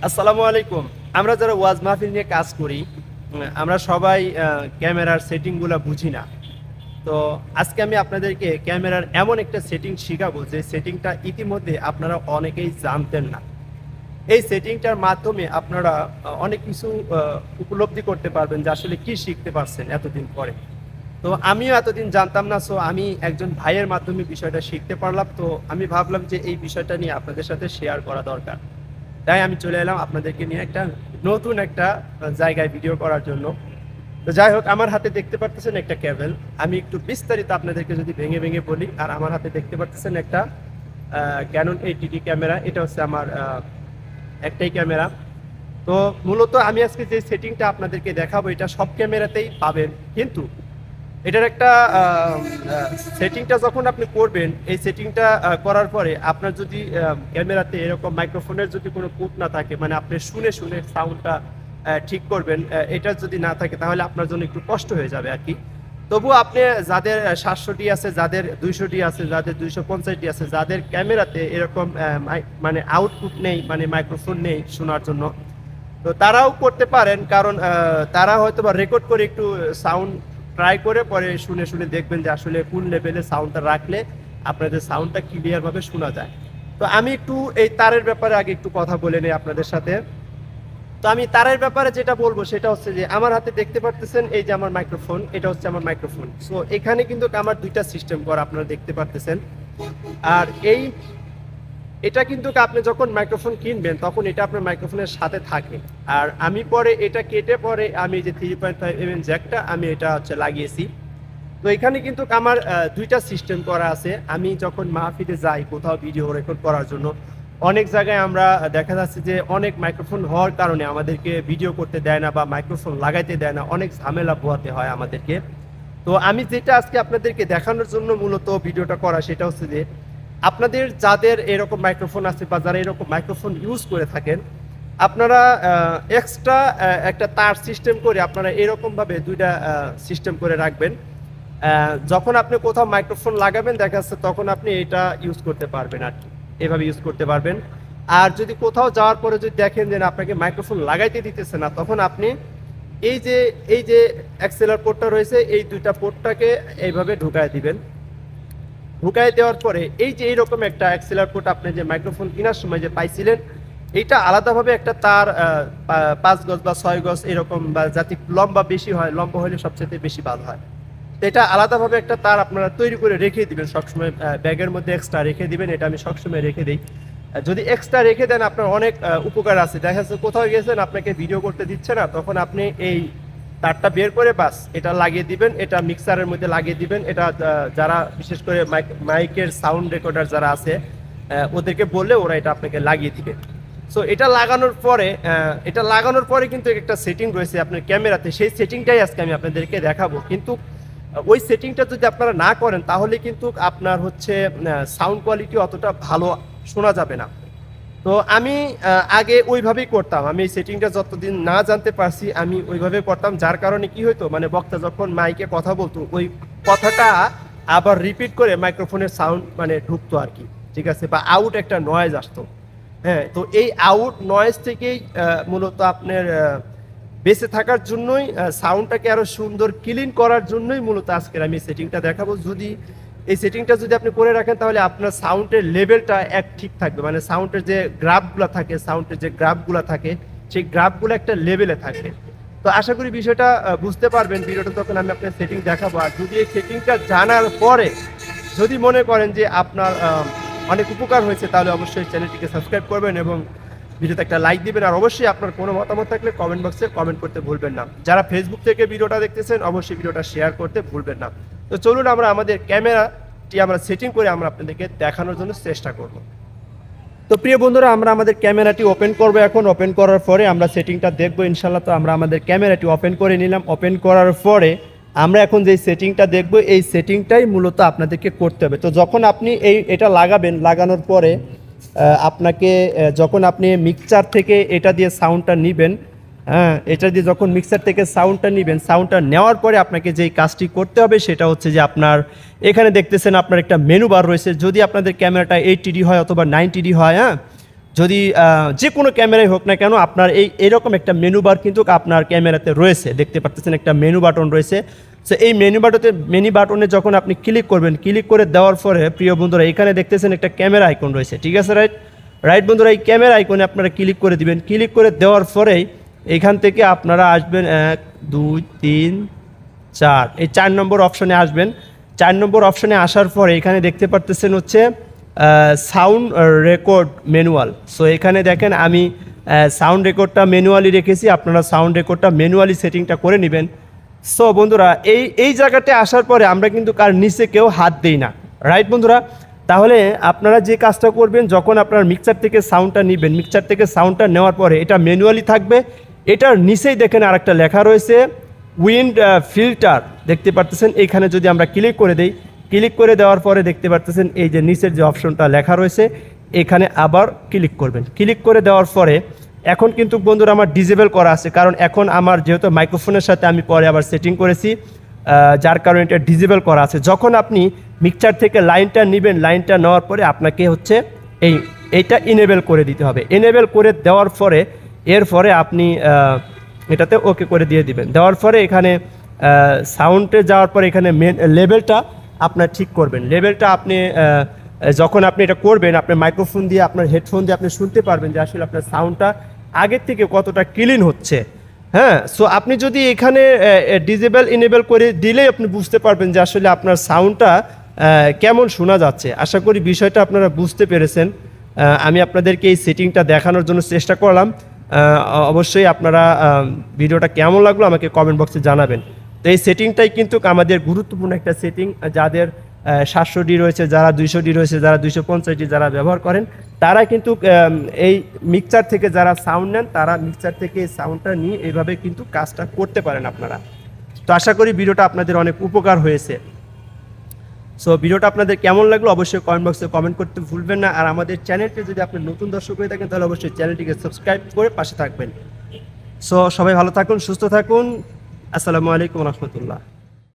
আসসালামু আলাইকুম। আমরা যারা ওয়াজ মাহফিল নিয়ে কাজ করি, আমরা সবাই ক্যামেরার সেটিংগুলো বুঝি না। তো আজকে আমি আপনাদেরকে ক্যামেরার এমন একটা সেটিং শেখাবো যে সেটিংটা ইতিমধ্যে আপনারা অনেকেই জানতেন না। এই সেটিংটার মাধ্যমে আপনারা অনেক কিছু উপলব্ধি করতে পারবেন যে আসলে কি শিখতে পারছেন এতদিন পরে। তো আমিও এতদিন জানতাম না, সো আমি একজন ভাইয়ের মাধ্যমে বিষয়টা শিখতে পারলাম। তো আমি ভাবলাম যে এই বিষয়টা নিয়ে আপনাদের সাথে শেয়ার করা দরকার, তাই আমি চলে এলাম আপনাদেরকে নিয়ে একটা নতুন একটা জায়গায় ভিডিও করার জন্য। তো যাই হোক, আমার হাতে দেখতে পারতেছেন একটা কেবল। আমি একটু বিস্তারিত আপনাদেরকে যদি ভেঙে ভেঙে বলি, আর আমার হাতে দেখতে পারতেছেন একটা ক্যানন 80D ক্যামেরা। এটা হচ্ছে আমার একটাই ক্যামেরা। তো মূলত আমি আজকে যে সেটিংটা আপনাদেরকে দেখাবো এটা সব ক্যামেরাতেই পাবেন, কিন্তু এটার একটা সেটিংটা যখন আপনি করবেন, এই সেটিংটা করার পরে আপনার যদি ক্যামেরাতে এরকম মাইক্রোফোনের যদি কোনো পোর্ট না থাকে, মানে আপনি শুনে শুনে সাউন্ডটা ঠিক করবেন, এটা যদি না থাকে তাহলে আপনার জন্য একটু কষ্ট হয়ে যাবে আর কি। তবুও আপনি যাদের 700D আছে, যাদের 200D আছে, যাদের 250D আছে, যাদের ক্যামেরাতে এরকম মানে আউটপুট নেই, মানে মাইক্রোফোন নেই শোনার জন্য, তো তারাও করতে পারেন। কারণ তারা হয়তো বা রেকর্ড করে একটু সাউন্ড ট্রাই করে পরে শুনে শুনে দেখবেন যে আসলে কোন লেভেলে সাউন্ডটা রাখলে আপনাদের সাউন্ডটা ক্লিয়ারভাবে শোনা যায়। তো আমি একটু এই তারের ব্যাপারে আগে একটু কথা বলে নিই আপনাদের সাথে। তো আমি তারের ব্যাপারে যেটা বলবো সেটা হচ্ছে যে আমার হাতে দেখতে পারতেছেন এই যে আমার মাইক্রোফোন, এটা হচ্ছে আমার মাইক্রোফোন। সো এখানে কিন্তু আমার দুইটা সিস্টেম করা আপনারা দেখতে পারতেছেন। আর এটা কিন্তু আপনি যখন মাইক্রোফোন কিনবেন তখন এটা আপনার মাইক্রোফোনের সাথে থাকে। আর আমি পরে এটা কেটে পরে আমি যে 3.5mm জ্যাকটা আমি এটা হচ্ছে লাগিয়েছি। তো এখানে কিন্তু আমার দুইটা সিস্টেম করা আছে। আমি যখন মাহফিলে যাই কোথাও ভিডিও রেকর্ড করার জন্য, অনেক জায়গায় আমরা দেখা যাচ্ছে যে অনেক মাইক্রোফোন হওয়ার কারণে আমাদেরকে ভিডিও করতে দেয় না বা মাইক্রোফোন লাগাইতে দেয় না, অনেক ঝামেলা পোহাতে হয় আমাদেরকে। তো আমি যেটা আজকে আপনাদেরকে দেখানোর জন্য মূলত ভিডিওটা করা, সেটা হচ্ছে যে আপনাদের যাদের এরকম মাইক্রোফোন আছে বা যারা এরকম মাইক্রোফোন ইউজ করে থাকেন, আপনারা এক্সট্রা একটা তার সিস্টেম করে আপনারা এরকমভাবে দুইটা সিস্টেম করে রাখবেন। যখন আপনি কোথাও মাইক্রোফোন লাগাবেন দেখা যাচ্ছে তখন আপনি এটা ইউজ করতে পারবেন আর কি, এভাবে ইউজ করতে পারবেন। আর যদি কোথাও যাওয়ার পরে যদি দেখেন যে আপনাকে মাইক্রোফোন লাগাইতে দিতেছে না, তখন আপনি এই যে অ্যাক্সেলার পোর্টটা রয়েছে, এই দুইটা পোর্টটাকে এইভাবে ঢুকায় দিবেন। ঢুকাই দেওয়ার পরে এই যে এইরকম একটা অ্যাক্সেলার পোর্ট আপনি যে মাইক্রোফোন কেনার সময় যে পাইছিলেন, এইটা আলাদাভাবে একটা তার 5 গজ বা 6 গজ এরকম, বা যাতে লম্বা বেশি হয়, লম্বা হলে সবচেয়ে বেশি ভালো হয়। তো এটা আলাদাভাবে একটা তার আপনারা তৈরি করে রেখে দিবেন সবসময়, ব্যাগের মধ্যে এক্সট্রা রেখে দিবেন। এটা আমি সবসময় রেখে দিই। যদি এক্সট্রা রেখে দেন আপনার অনেক উপকার আছে। দেখা যাচ্ছে কোথাও গেছেন, আপনাকে ভিডিও করতে দিচ্ছে না, তখন আপনি এই তারটা বের করে বাস এটা লাগিয়ে দিবেন, এটা মিক্সারের মধ্যে লাগিয়ে দিবেন। এটা যারা বিশেষ করে মাইকের সাউন্ড রেকর্ডার যারা আছে ওদেরকে বললে ওরা এটা আপনাকে লাগিয়ে দিবে। সো এটা লাগানোর পরে কিন্তু একটা সেটিং রয়েছে আপনার ক্যামেরাতে, সেই সেটিংটাই আজকে আমি আপনাদেরকে দেখাবো। কিন্তু ওই সেটিংটা যদি আপনারা না করেন তাহলে কিন্তু আপনার হচ্ছে সাউন্ড কোয়ালিটি অতটা ভালো শোনা যাবে না। তো আমি আগে ওইভাবেই করতাম। আমি এই সেটিংটা যতদিন না জানতে পারছি আমি ওইভাবেই করতাম, যার কারণে কি হতো, মানে বক্তা যখন মাইকে কথা বলতো ওই কথাটা আবার রিপিট করে মাইক্রোফোনের সাউন্ড মানে ঢুকতো আর কি, ঠিক আছে, বা আউট একটা নয়েজ আসতো। হ্যাঁ, তো এই আউট নয়েজ থেকেই মূলত আপনার বেঁচে থাকার জন্যই, সাউন্ডটাকে আরও সুন্দর ক্লিন করার জন্যই মূলত আজকের আমি সেটিংটা দেখাবো। যদি এই সেটিংটা যদি আপনি করে রাখেন তাহলে আপনার সাউন্ডের লেভেলটা ঠিক থাকবে, মানে সাউন্ডের যে গ্রাফগুলো থাকে সেই গ্রাফগুলো একটা লেভেলে থাকবে। তো আশা করি বিষয়টা বুঝতে পারবেন ভিডিওটা তখন আমি আপনার সেটিং দেখাবো। আর যদি এই সেটিংটা জানার পরে যদি মনে করেন যে আপনার অনেক উপকার হয়েছে, তাহলে অবশ্যই চ্যানেলটিকে সাবস্ক্রাইব করবেন এবং ভিডিওতে একটা লাইক দিবেন। আর অবশ্যই আপনার কোনো মতামত থাকলে কমেন্ট বক্সে কমেন্ট করতে ভুলবেন না। যারা ফেসবুক থেকে ভিডিওটা দেখতেছেন অবশ্যই ভিডিওটা শেয়ার করতে ভুলবেন না। তো চলুন আমরা আমাদের ক্যামেরাটি আমরা সেটিং করে আমরা আপনাদেরকে দেখানোর জন্য চেষ্টা করব। তো প্রিয় বন্ধুরা, আমরা আমাদের ক্যামেরাটি ওপেন করব। এখন ওপেন করার পরে আমরা সেটিংটা দেখবো ইনশাল্লাহ। তো আমরা আমাদের ক্যামেরাটি ওপেন করে নিলাম। ওপেন করার পরে আমরা এখন যে সেটিংটা দেখব, এই সেটিংটাই মূলত আপনাদেরকে করতে হবে। তো যখন আপনি এটা লাগাবেন, লাগানোর পরে আপনাকে যখন আপনি মিক্সার থেকে এটা দিয়ে সাউন্ডটা নেবেন, হ্যাঁ, এটা দিয়ে যখন মিক্সার থেকে সাউন্ডটা নেবেন, সাউন্ডটা নেওয়ার পরে আপনাকে যেই কাজটি করতে হবে সেটা হচ্ছে যে আপনার এখানে দেখতেছেন আপনার একটা মেনু বার রয়েছে। যদি আপনাদের ক্যামেরাটা 80D হয় অথবা 90D হয়, হ্যাঁ, যদি যে কোনো ক্যামেরাই হোক না কেন আপনার এরকম একটা মেনু বার কিন্তু আপনার ক্যামেরাতে রয়েছে, দেখতে পাচ্ছেন একটা মেনু বাটন রয়েছে। সো এই মেনু বাটনে যখন আপনি ক্লিক করবেন, ক্লিক করে দেওয়ার পরে প্রিয় বন্ধুরা এখানে দেখতেছেন একটা ক্যামেরা আইকন রয়েছে, ঠিক আছে রাইট বন্ধুরা, এই ক্যামেরা আইকনে আপনারা ক্লিক করে দিবেন। ক্লিক করে দেওয়ার পরেই এখান থেকে আপনারা আসবেন 1 2 3 4, এই 4 নম্বর অপশনে আসবেন। 4 নম্বর অপশনে আসার পরে এখানে দেখতে পারতেছেন হচ্ছে সাউন্ড রেকর্ড ম্যানুয়াল। সো এখানে দেখেন আমি সাউন্ড রেকর্ডটা ম্যানুয়ালি রেখেছি, আপনারা সাউন্ড রেকর্ডটা ম্যানুয়ালি সেটিংটা করে নেবেন। সো বন্ধুরা এই জায়গাতে আসার পরে আমরা কিন্তু কার নিচে কেউ হাত দেই না, রাইট বন্ধুরা। তাহলে আপনারা যে কাজটা করবেন, যখন আপনার মিক্সার থেকে সাউন্ডটা নেবেন, মিক্সার থেকে সাউন্ডটা নেওয়ার পরে এটা ম্যানুয়ালি থাকবে, এটার নিচেই দেখেন আরেকটা লেখা রয়েছে উইন্ড ফিল্টার, দেখতে পারতেছেন। এইখানে যদি আমরা ক্লিক করে দেই, ক্লিক করে দেওয়ার পরে দেখতে পারতেছেন এই যে নিচের যে অপশনটা লেখা রয়েছে এখানে আবার ক্লিক করবেন। ক্লিক করে দেওয়ার পরে এখন কিন্তু বন্ধুরা আমার ডিজেবল করা আছে, কারণ এখন আমার যেহেতু মাইক্রোফোনের সাথে আমি পরে আবার সেটিং করেছি, যার কারণে এটা ডিজেবল করা আছে। যখন আপনি মিক্সার থেকে লাইনটা নেবেন, লাইনটা নেওয়ার পরে আপনাকে হচ্ছে এইটা ইনেবল করে দিতে হবে। ইনেবল করে দেওয়ার পরে এরপরে আপনি এটাতে ওকে করে দিয়ে দিবেন। দেওয়ার পরে এখানে সাউন্ডে যাওয়ার পরে এখানে লেভেলটা আপনার ঠিক করবেন। লেভেলটা আপনি যখন আপনি এটা করবেন, আপনার মাইক্রোফোন দিয়ে, আপনার হেডফোন দিয়ে আপনি শুনতে পারবেন যে আসলে আপনার সাউন্ডটা আগের থেকে কতটা ক্লিন হচ্ছে। হ্যাঁ, সো আপনি যদি এখানে ডিজেবল ইনেবল করে দিলেই আপনি বুঝতে পারবেন যে আসলে আপনার সাউন্ডটা কেমন শোনা যাচ্ছে। আশা করি বিষয়টা আপনারা বুঝতে পেরেছেন। আমি আপনাদেরকে এই সেটিংটা দেখানোর জন্য চেষ্টা করলাম। অবশ্যই আপনারা ভিডিওটা কেমন লাগলো আমাকে কমেন্ট বক্সে জানাবেন। তো এই সেটিংটাই কিন্তু আমাদের গুরুত্বপূর্ণ একটা সেটিং, যাদের 700D রয়েছে, যারা 200D রয়েছে, যারা 250D যারা ব্যবহার করেন, তারা কিন্তু এই মিক্সার থেকে যারা সাউন্ড নেন, তারা মিক্সার থেকে এই সাউন্ডটা নিয়ে এইভাবে কিন্তু কাজটা করতে পারেন আপনারা। তো আশা করি ভিডিওটা আপনাদের অনেক উপকার হয়েছে। সো ভিডিওটা আপনাদের কেমন লাগলো অবশ্যই কমেন্ট বক্সে কমেন্ট করতে ভুলবেন না। আর আমাদের চ্যানেলটি যদি আপনি নতুন দর্শক হয়ে থাকেন তাহলে অবশ্যই চ্যানেলটিকে সাবস্ক্রাইব করে পাশে থাকবেন। সো সবাই ভালো থাকুন, সুস্থ থাকুন। আসসালামু আলাইকুম রহমতুল্লাহ।